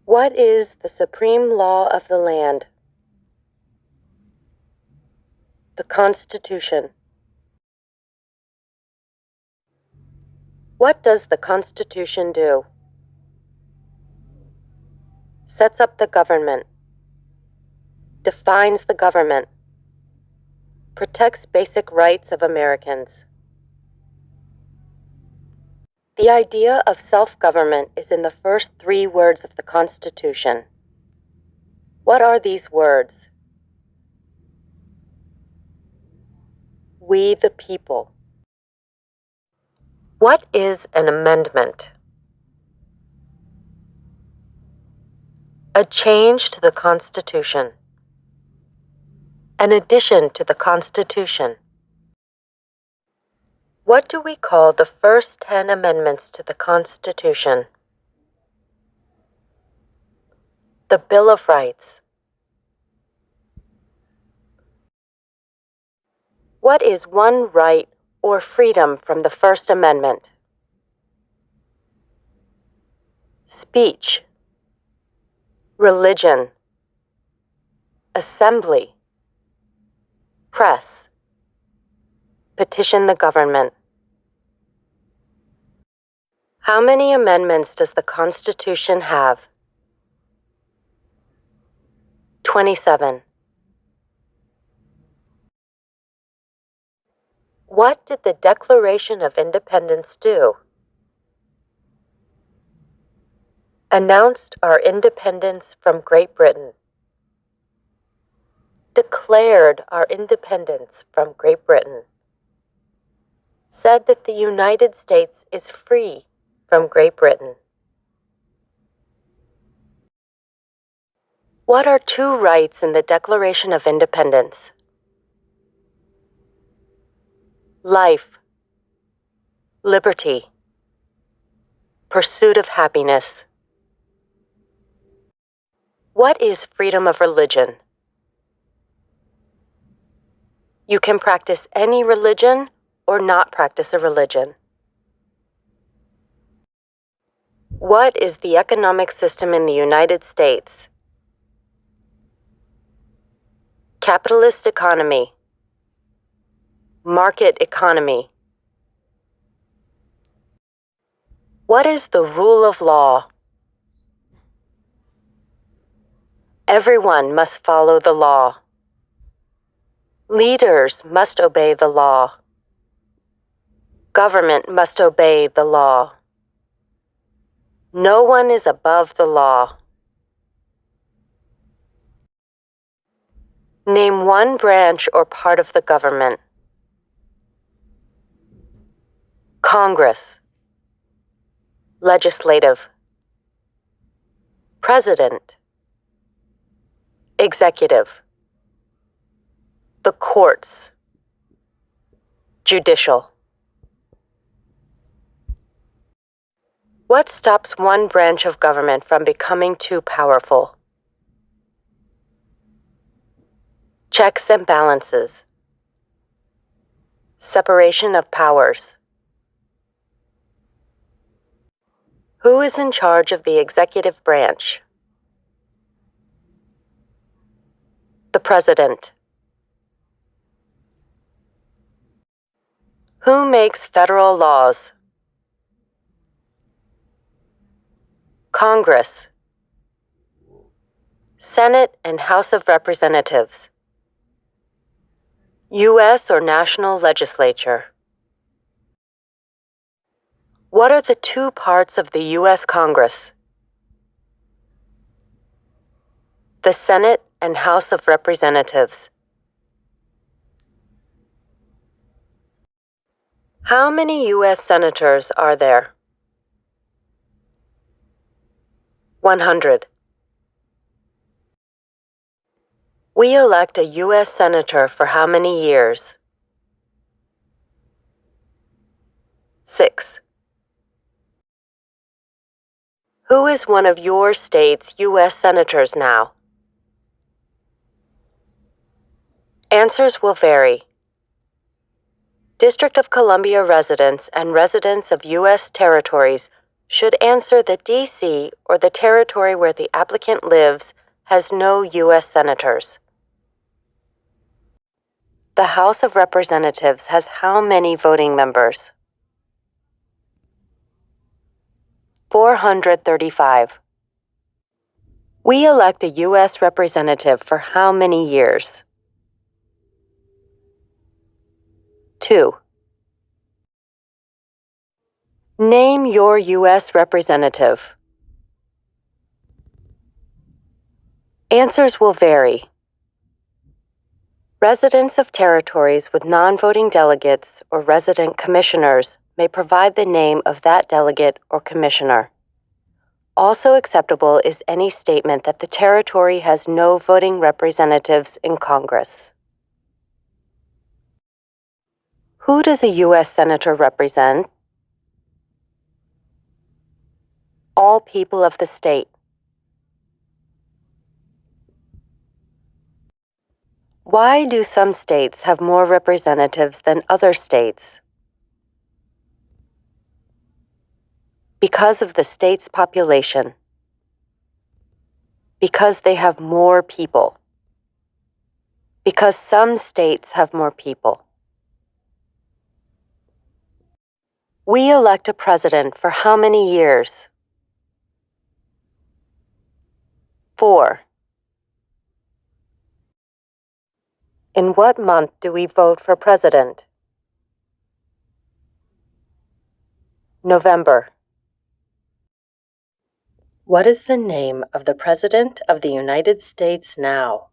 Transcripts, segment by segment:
What is the supreme law of the land? The Constitution. What does the Constitution do? Sets up the government, defines the government, protects basic rights of Americans. The idea of self-government is in the first 3 words of the Constitution. What are these words? We the people. What is an amendment? A change to the Constitution. An addition to the Constitution. What do we call the first 10 amendments to the Constitution? The Bill of Rights. What is one right or freedom from the First Amendment? Speech, religion, assembly, press, petition the government. How many amendments does the Constitution have? 27. What did the Declaration of Independence do? Announced our independence from Great Britain. Declared our independence from Great Britain. Said that the United States is free from Great Britain. What are 2 rights in the Declaration of Independence? Life, liberty, pursuit of happiness. What is freedom of religion? You can practice any religion or not practice a religion. What is the economic system in the United States? Capitalist economy. Market economy. What is the rule of law? Everyone must follow the law. Leaders must obey the law. Government must obey the law. No one is above the law. Name one branch or part of the government. Congress. Legislative. President. Executive. The courts. Judicial. What stops one branch of government from becoming too powerful? Checks and balances. Separation of powers. Who is in charge of the executive branch? The President. Who makes federal laws? Congress. Senate and House of Representatives. U.S. or national legislature. What are the 2 parts of the U.S. Congress? The Senate and House of Representatives. How many U.S. senators are there? 100. We elect a U.S. senator for how many years? 6. Who is one of your state's U.S. senators now? Answers will vary. District of Columbia residents and residents of U.S. territories should answer that D.C. or the territory where the applicant lives has no U.S. senators. The House of Representatives has how many voting members? 435. We elect a U.S. representative for how many years? 2. Name your U.S. representative. Answers will vary. Residents of territories with non-voting delegates or resident commissioners may provide the name of that delegate or commissioner. Also acceptable is any statement that the territory has no voting representatives in Congress. Who does a U.S. Senator represent? All people of the state. Why do some states have more representatives than other states? Because of the state's population. Because they have more people. Because some states have more people. We elect a president for how many years? 4. In what month do we vote for president? November. What is the name of the President of the United States now?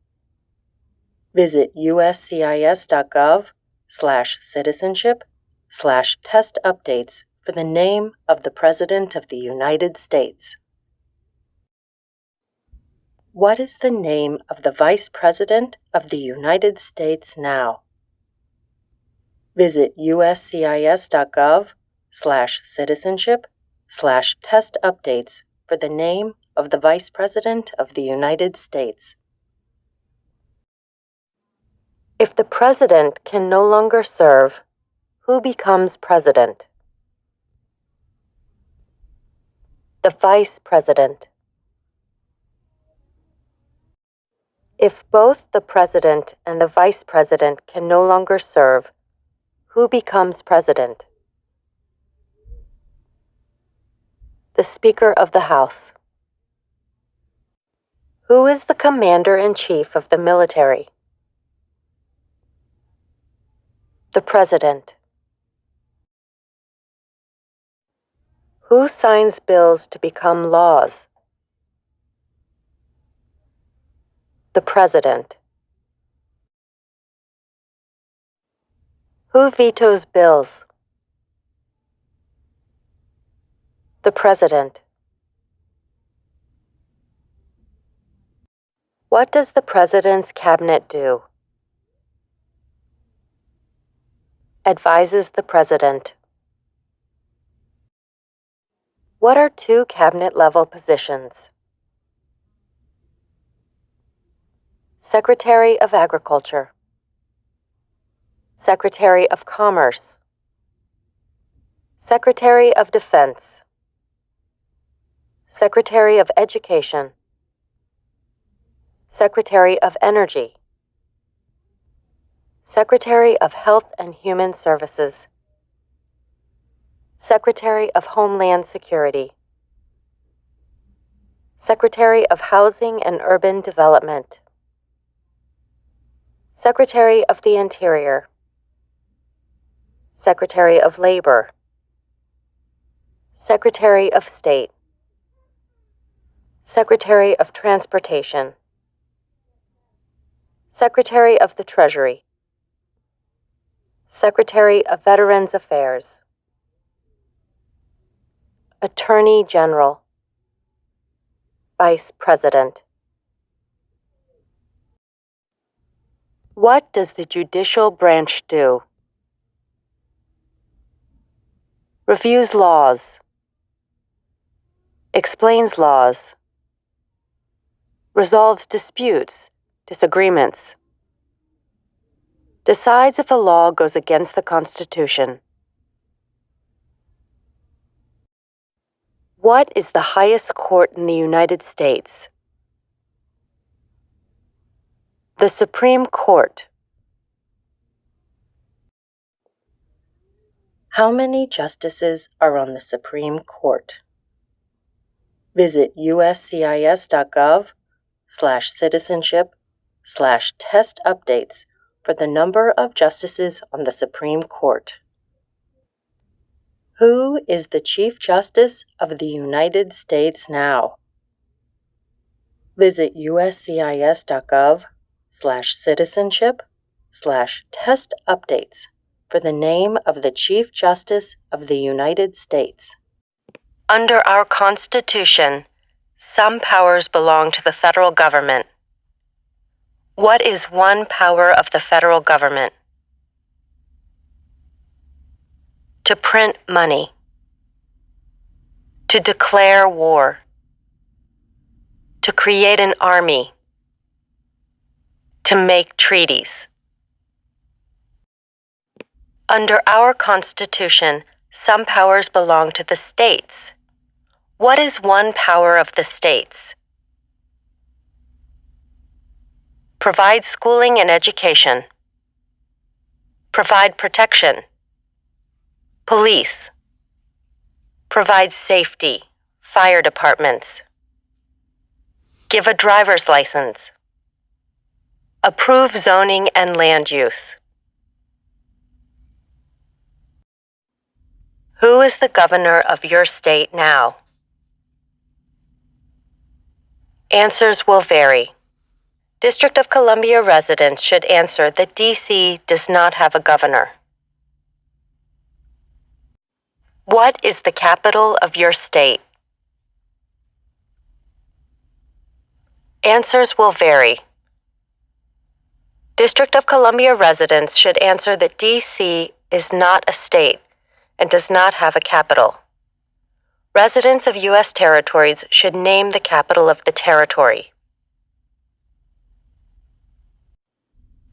Visit uscis.gov/citizenship/test updates for the name of the President of the United States. What is the name of the Vice President of the United States now? Visit uscis.gov/citizenship/test updates for the name of the Vice President of the United States. If the President can no longer serve, who becomes President? The Vice President. If both the President and the Vice President can no longer serve, who becomes President? The Speaker of the House. Who is the Commander-in-Chief of the military? The President. Who signs bills to become laws? The President. Who vetoes bills? The President. What does the President's cabinet do? Advises the President. What are two cabinet-level positions? Secretary of Agriculture. Secretary of Commerce. Secretary of Defense. Secretary of Education. Secretary of Energy. Secretary of Health and Human Services. Secretary of Homeland Security. Secretary of Housing and Urban Development. Secretary of the Interior. Secretary of Labor. Secretary of State. Secretary of Transportation. Secretary of the Treasury. Secretary of Veterans Affairs. Attorney General. Vice President. What does the judicial branch do? Reviews laws. Explains laws. Resolves disputes, disagreements. Decides if a law goes against the Constitution. What is the highest court in the United States? The Supreme Court. How many justices are on the Supreme Court? Visit uscis.gov/citizenship/test updates for the number of justices on the Supreme Court. Who is the Chief Justice of the United States now? Visit uscis.gov/citizenship/test updates for the name of the Chief Justice of the United States. Under our Constitution, some powers belong to the federal government. What is one power of the federal government? To print money. To declare war. To create an army. To make treaties. Under our Constitution, some powers belong to the states. What is one power of the states? Provide schooling and education. Provide protection. Police. Provide safety. Fire departments. Give a driver's license. Approve zoning and land use. Who is the governor of your state now? Answers will vary. District of Columbia residents should answer that D.C. does not have a governor. What is the capital of your state? Answers will vary. District of Columbia residents should answer that D.C. is not a state and does not have a capital. Residents of U.S. territories should name the capital of the territory.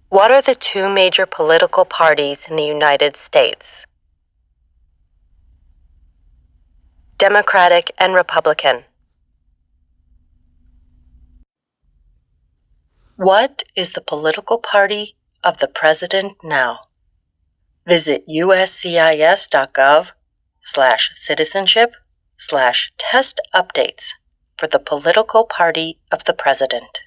What are the two major political parties in the United States? Democratic and Republican. What is the political party of the president now? Visit uscis.gov/citizenship/test updates for the political party of the president.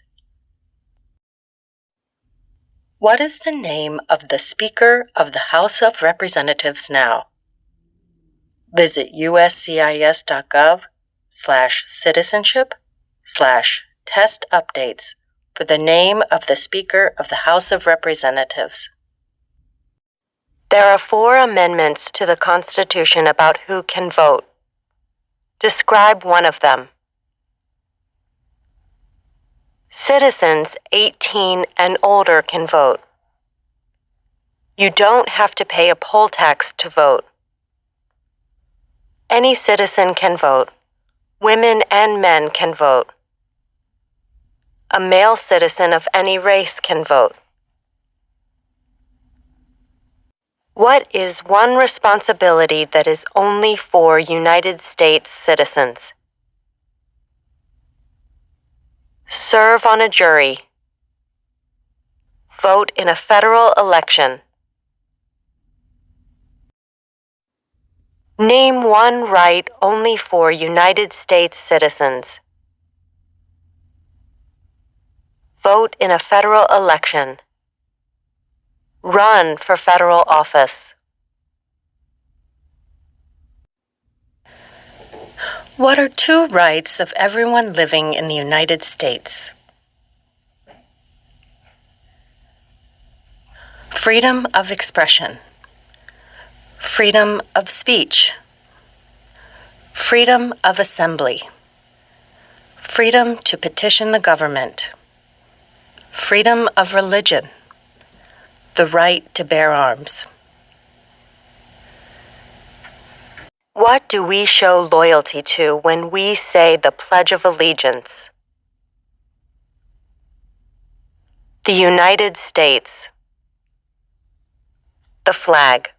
What is the name of the Speaker of the House of Representatives now? Visit uscis.gov/citizenship/test updates for the name of the Speaker of the House of Representatives. There are 4 amendments to the Constitution about who can vote. Describe one of them. Citizens 18 and older can vote. You don't have to pay a poll tax to vote. Any citizen can vote. Women and men can vote. A male citizen of any race can vote. What is one responsibility that is only for United States citizens? Serve on a jury. Vote in a federal election. Name one right only for United States citizens. Vote in a federal election. Run for federal office. What are 2 rights of everyone living in the United States? Freedom of expression. Freedom of speech. Freedom of assembly. Freedom to petition the government. Freedom of religion. The right to bear arms. What do we show loyalty to when we say the Pledge of Allegiance? The United States. The flag.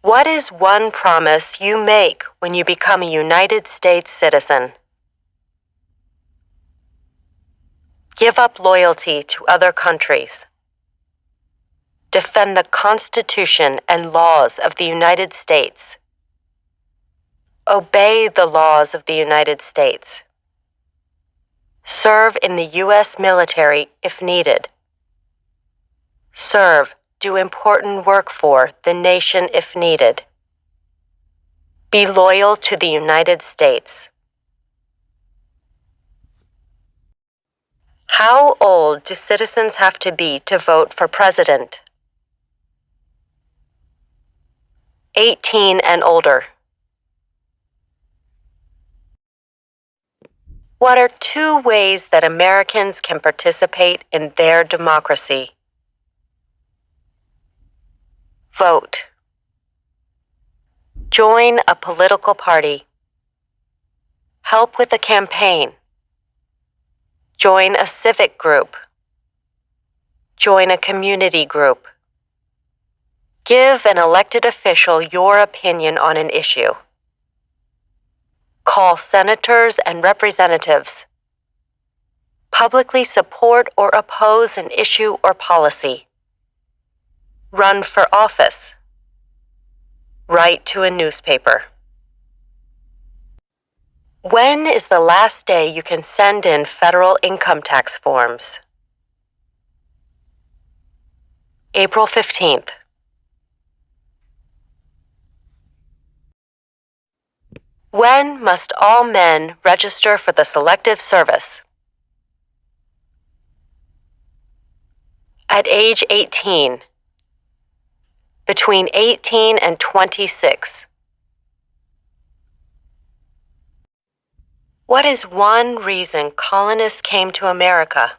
What is one promise you make when you become a United States citizen? Give up loyalty to other countries. Defend the Constitution and laws of the United States. Obey the laws of the United States. Serve in the U.S. military if needed. Serve, do important work for the nation if needed. Be loyal to the United States. How old do citizens have to be to vote for president? 18 and older. What are 2 ways that Americans can participate in their democracy? Vote. Join a political party. Help with a campaign. Join a civic group. Join a community group. Give an elected official your opinion on an issue. Call senators and representatives. Publicly support or oppose an issue or policy. Run for office. Write to a newspaper. When is the last day you can send in federal income tax forms? April 15th. When must all men register for the Selective Service? At age 18. Between 18 and 26. What is one reason colonists came to America?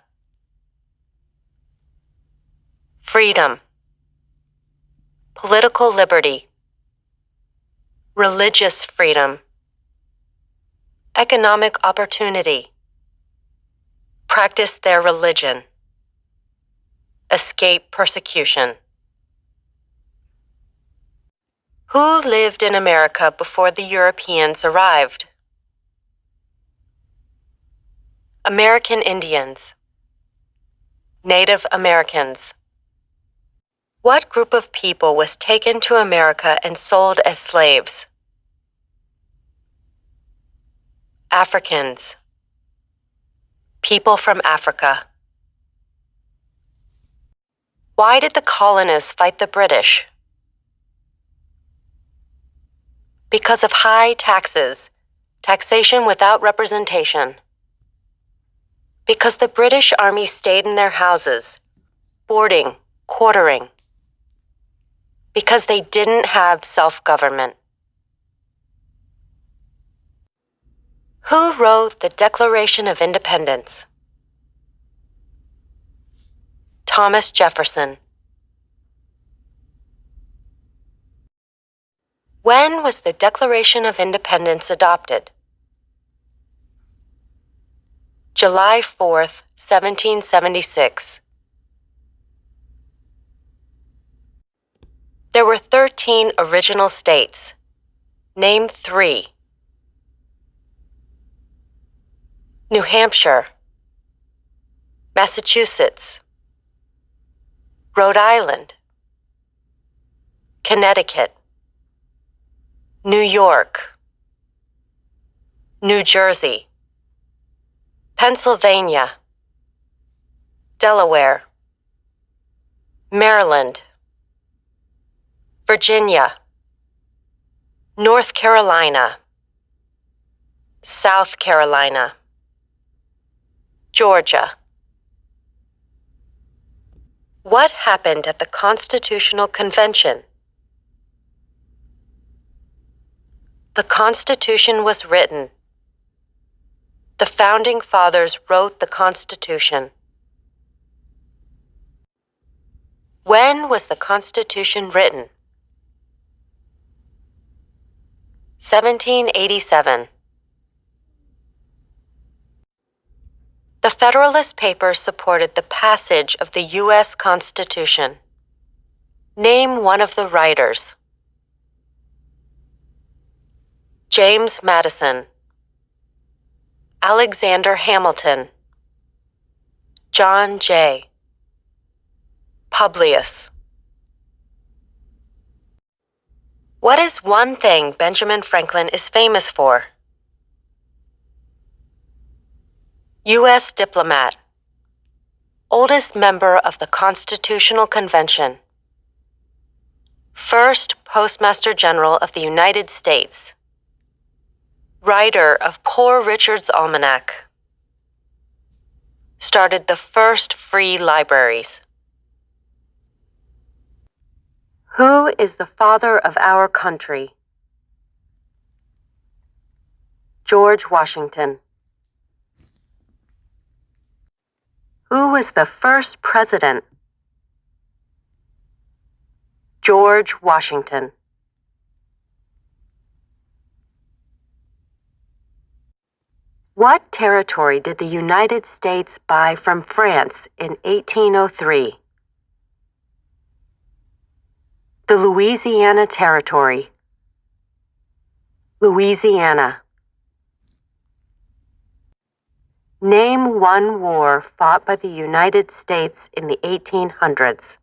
Freedom. Political liberty. Religious freedom. Economic opportunity. Practice their religion. Escape persecution. Who lived in America before the Europeans arrived? American Indians. Native Americans. What group of people was taken to America and sold as slaves? Africans. People from Africa. Why did the colonists fight the British? Because of high taxes, taxation without representation. Because the British Army stayed in their houses, boarding, quartering. Because they didn't have self-government. Who wrote the Declaration of Independence? Thomas Jefferson. When was the Declaration of Independence adopted? July 4th, 1776. There were 13 original states. Name 3. New Hampshire, Massachusetts, Rhode Island, Connecticut, New York, New Jersey, Pennsylvania, Delaware, Maryland, Virginia, North Carolina, South Carolina, Georgia. What happened at the Constitutional Convention? The Constitution was written. The Founding Fathers wrote the Constitution. When was the Constitution written? 1787. The Federalist Papers supported the passage of the U.S. Constitution. Name one of the writers. James Madison, Alexander Hamilton, John Jay, Publius. What is one thing Benjamin Franklin is famous for? U.S. diplomat, oldest member of the Constitutional Convention, first Postmaster General of the United States, writer of Poor Richard's Almanac, started the first free libraries. Who is the father of our country? George Washington. Who was the first president? George Washington. What territory did the United States buy from France in 1803? The Louisiana Territory. Louisiana. Name one war fought by the United States in the 1800s.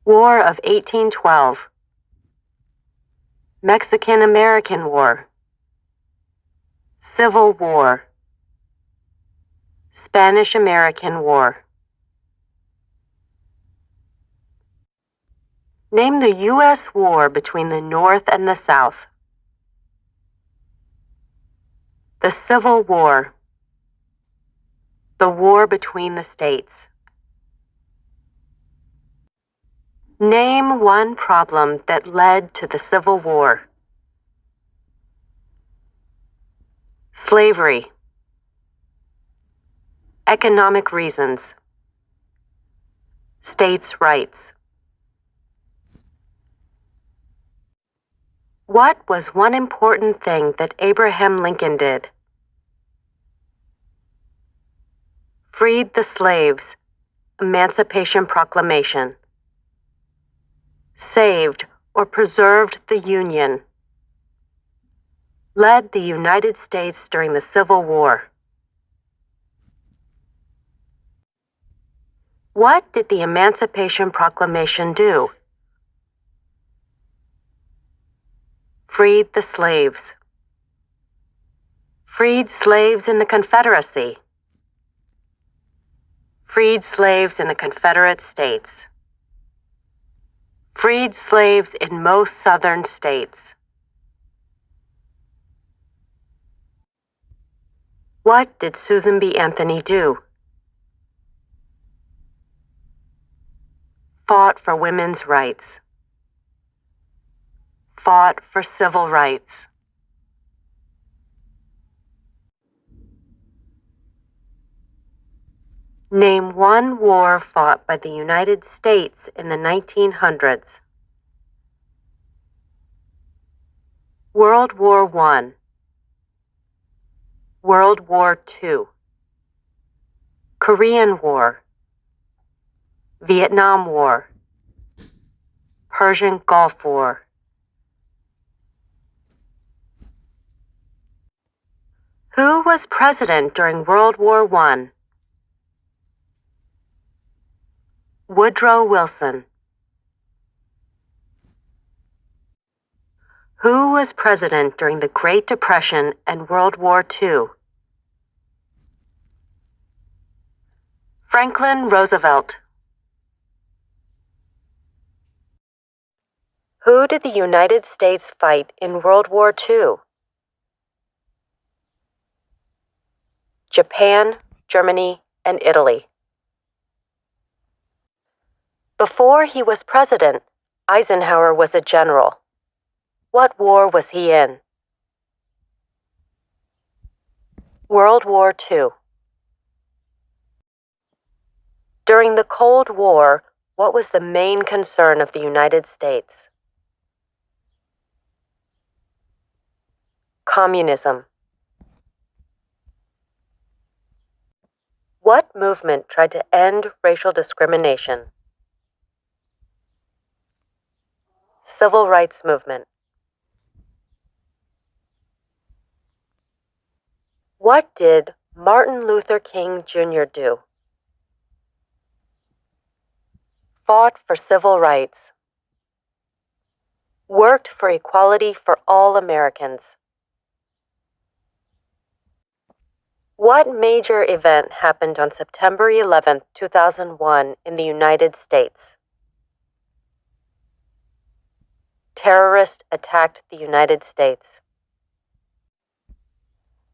War of 1812. Mexican-American War. Civil War. Spanish-American War. Name the U.S. war between the North and the South. The Civil War. The war between the states. Name one problem that led to the Civil War. Slavery. Economic reasons. States' rights. What was one important thing that Abraham Lincoln did? Freed the slaves. Emancipation Proclamation. Saved or preserved the Union. Led the United States during the Civil War. What did the Emancipation Proclamation do? Freed the slaves. Freed slaves in the Confederacy. Freed slaves in the Confederate States. Freed slaves in most southern states. What did Susan B. Anthony do? Fought for women's rights. Fought for civil rights. Name one war fought by the United States in the 1900s. World War I. World War II. Korean War. Vietnam War. Persian Gulf War. Who was president during World War I? Woodrow Wilson. Who was president during the Great Depression and World War II? Franklin Roosevelt. Who did the United States fight in World War II? Japan, Germany, and Italy. Before he was president, Eisenhower was a general. What war was he in? World War II. During the Cold War, what was the main concern of the United States? Communism. What movement tried to end racial discrimination? Civil rights movement. What did Martin Luther King Jr. do? Fought for civil rights. Worked for equality for all Americans. What major event happened on September 11, 2001 in the United States? Terrorists attacked the United States.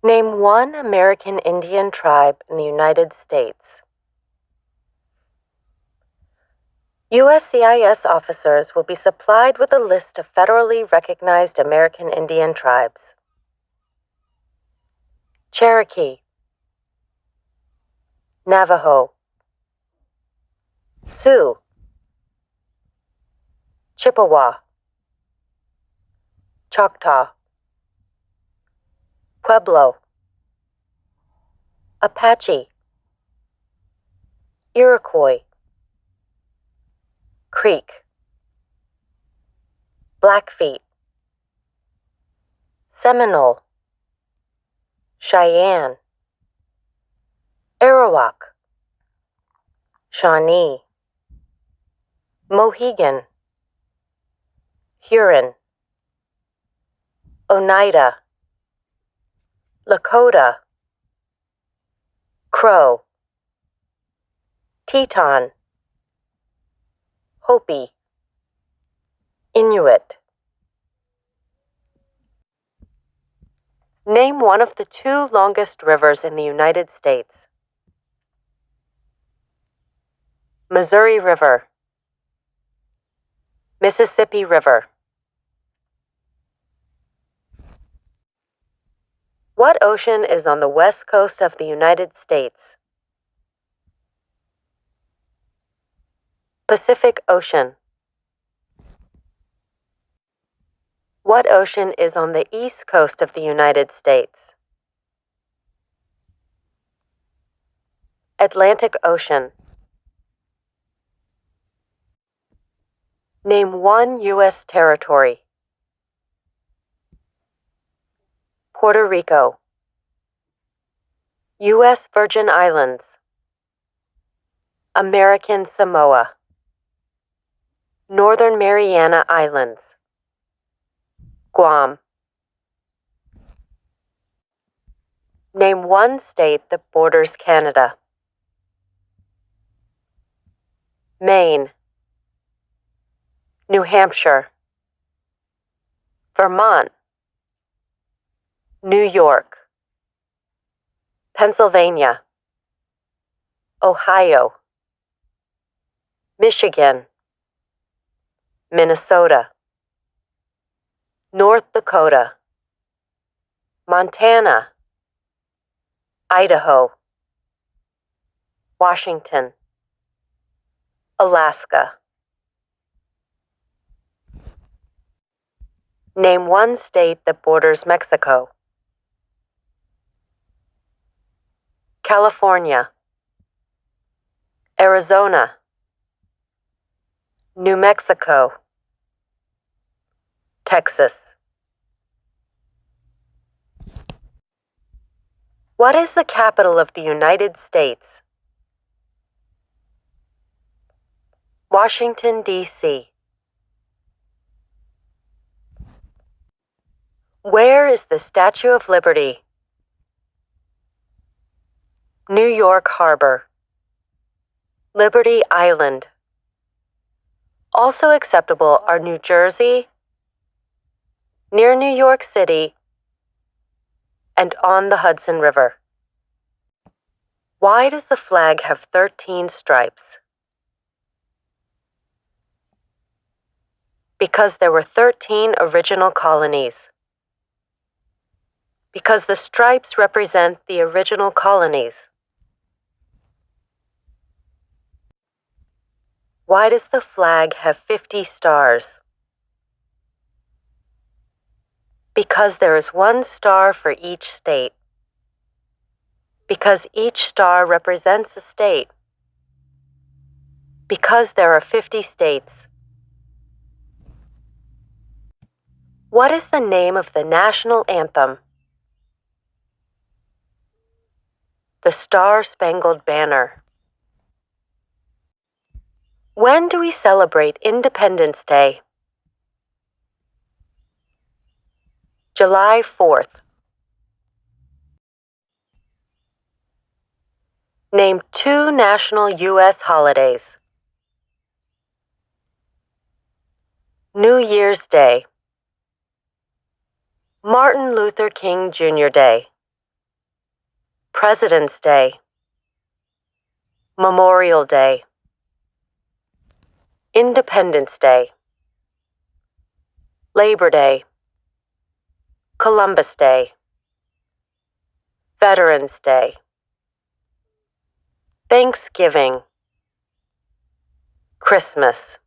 Name one American Indian tribe in the United States. USCIS officers will be supplied with a list of federally recognized American Indian tribes. Cherokee, Navajo, Sioux, Chippewa, Choctaw, Pueblo, Apache, Iroquois, Creek, Blackfeet, Seminole, Cheyenne, Arawak, Shawnee, Mohegan, Huron, Oneida, Lakota, Crow, Teton, Hopi, Inuit. Name one of the two longest rivers in the United States. Missouri River, Mississippi River. What ocean is on the west coast of the United States? Pacific Ocean. What ocean is on the east coast of the United States? Atlantic Ocean. Name one U.S. territory. Puerto Rico, U.S. Virgin Islands, American Samoa, Northern Mariana Islands, Guam. Name one state that borders Canada. Maine, New Hampshire, Vermont, New York, Pennsylvania, Ohio, Michigan, Minnesota, North Dakota, Montana, Idaho, Washington, Alaska. Name one state that borders Mexico. California, Arizona, New Mexico, Texas. What is the capital of the United States? Washington, D.C. Where is the Statue of Liberty? New York Harbor, Liberty Island. Also acceptable are New Jersey, near New York City, and on the Hudson River. Why does the flag have 13 stripes? Because there were 13 original colonies. Because the stripes represent the original colonies. Why does the flag have 50 stars? Because there is one star for each state. Because each star represents a state. Because there are 50 states. What is the name of the national anthem? The Star-Spangled Banner. When do we celebrate Independence Day? July 4th. Name 2 national U.S. holidays. New Year's Day. Martin Luther King Jr. Day. President's Day. Memorial Day. Independence Day. Labor Day. Columbus Day. Veterans Day. Thanksgiving. Christmas.